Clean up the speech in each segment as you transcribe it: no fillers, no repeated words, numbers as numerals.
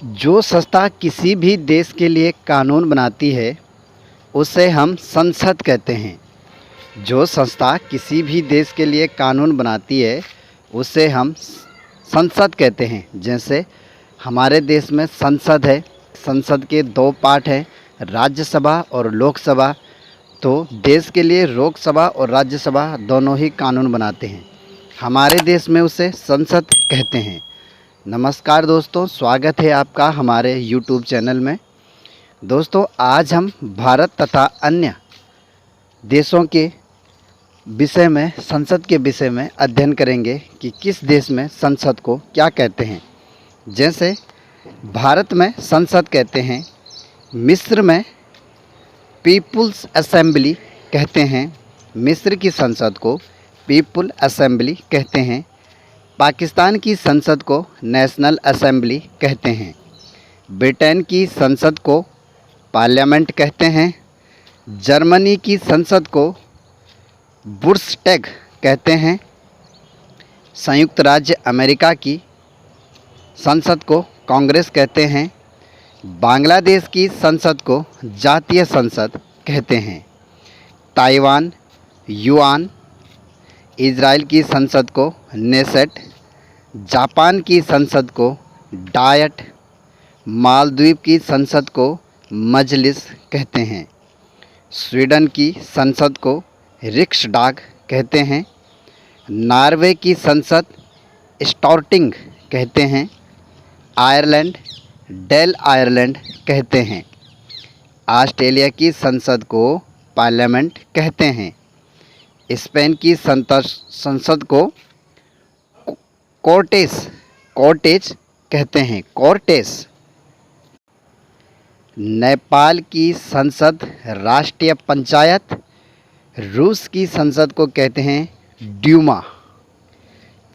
जो संस्था किसी भी देश के लिए कानून बनाती है उसे हम संसद कहते हैं। जो संस्था किसी भी देश के लिए कानून बनाती है उसे हम संसद कहते हैं। जैसे हमारे देश में संसद है। संसद के दो पार्ट हैं, राज्यसभा और लोकसभा। तो देश के लिए लोकसभा और राज्यसभा दोनों ही कानून बनाते हैं। हमारे देश में उसे संसद कहते हैं। नमस्कार दोस्तों, स्वागत है आपका हमारे YouTube चैनल में। दोस्तों, आज हम भारत तथा अन्य देशों के विषय में, संसद के विषय में अध्ययन करेंगे कि किस देश में संसद को क्या कहते हैं। जैसे भारत में संसद कहते हैं, मिस्र में पीपुल्स असेंबली कहते हैं। मिस्र की संसद को पीपुल असेंबली कहते हैं। पाकिस्तान की संसद को नेशनल असेंबली कहते हैं। ब्रिटेन की संसद को पार्लियामेंट कहते हैं। जर्मनी की संसद को बुंडसटैग कहते हैं। संयुक्त राज्य अमेरिका की संसद को कांग्रेस कहते हैं। बांग्लादेश की संसद को जातीय संसद कहते हैं। ताइवान युआन, इजराइल की संसद को नेसेट, जापान की संसद को डायट, मालदीव की संसद को मजलिस कहते हैं। स्वीडन की संसद को रिक्सडाग कहते हैं। नॉर्वे की संसद स्टॉर्टिंग कहते हैं। आयरलैंड डेल आयरलैंड कहते हैं। ऑस्ट्रेलिया की संसद को पार्लियामेंट कहते हैं। स्पेन की संसद को कोर्टेज कहते हैं। कोर्टेस। नेपाल की संसद राष्ट्रीय पंचायत। रूस की संसद को कहते हैं ड्यूमा।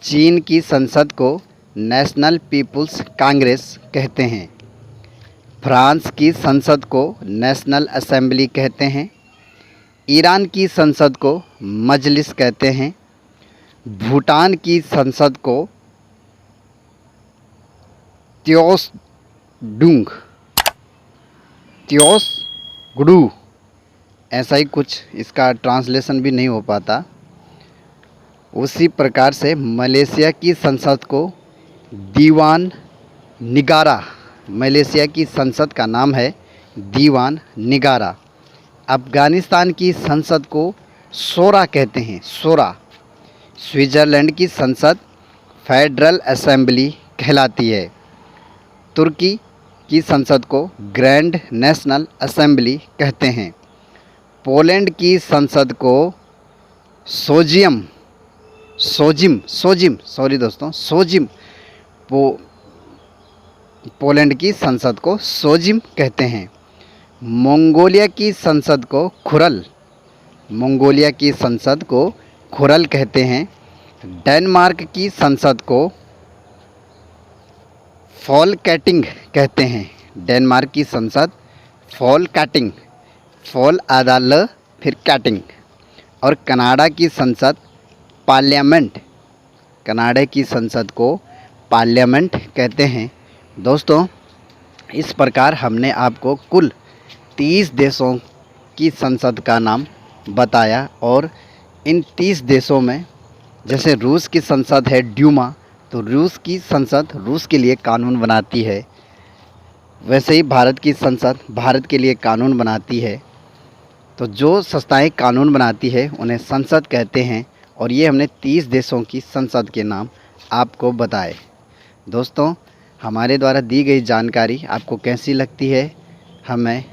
चीन की संसद को नेशनल पीपुल्स कांग्रेस कहते हैं। फ्रांस की संसद को नेशनल असेंबली कहते हैं। ईरान की संसद को मजलिस कहते हैं। भूटान की संसद को त्योसगुडू, ऐसा ही कुछ इसका ट्रांसलेशन भी नहीं हो पाता। उसी प्रकार से मलेशिया की संसद को दीवान निगारा, मलेशिया की संसद का नाम है दीवान निगारा। अफ़गानिस्तान की संसद को शोरा कहते हैं, शोरा। स्विट्ज़रलैंड की संसद फेडरल असेंबली कहलाती है। तुर्की की संसद को ग्रैंड नेशनल असेंबली कहते हैं। पोलैंड की संसद को सोजिम, पोलैंड की संसद को सोजिम कहते हैं। मंगोलिया की संसद को खुरल, मंगोलिया की संसद को खुरल कहते हैं। डेनमार्क की संसद को फॉलकैटिंग कहते हैं। डेनमार्क की संसद फॉलकैटिंग, फॉल आधा ल फिर कैटिंग। और कनाडा की संसद पार्लियामेंट, कनाडा की संसद को पार्लियामेंट कहते हैं। दोस्तों, इस प्रकार हमने आपको कुल 30 देशों की संसद का नाम बताया। और इन 30 देशों में जैसे रूस की संसद है ड्यूमा, तो रूस की संसद रूस के लिए कानून बनाती है। वैसे ही भारत की संसद भारत के लिए कानून बनाती है। तो जो संस्थाएं कानून बनाती है उन्हें संसद कहते हैं। और ये हमने 30 देशों की संसद के नाम आपको बताए। दोस्तों, हमारे द्वारा दी गई जानकारी आपको कैसी लगती है हमें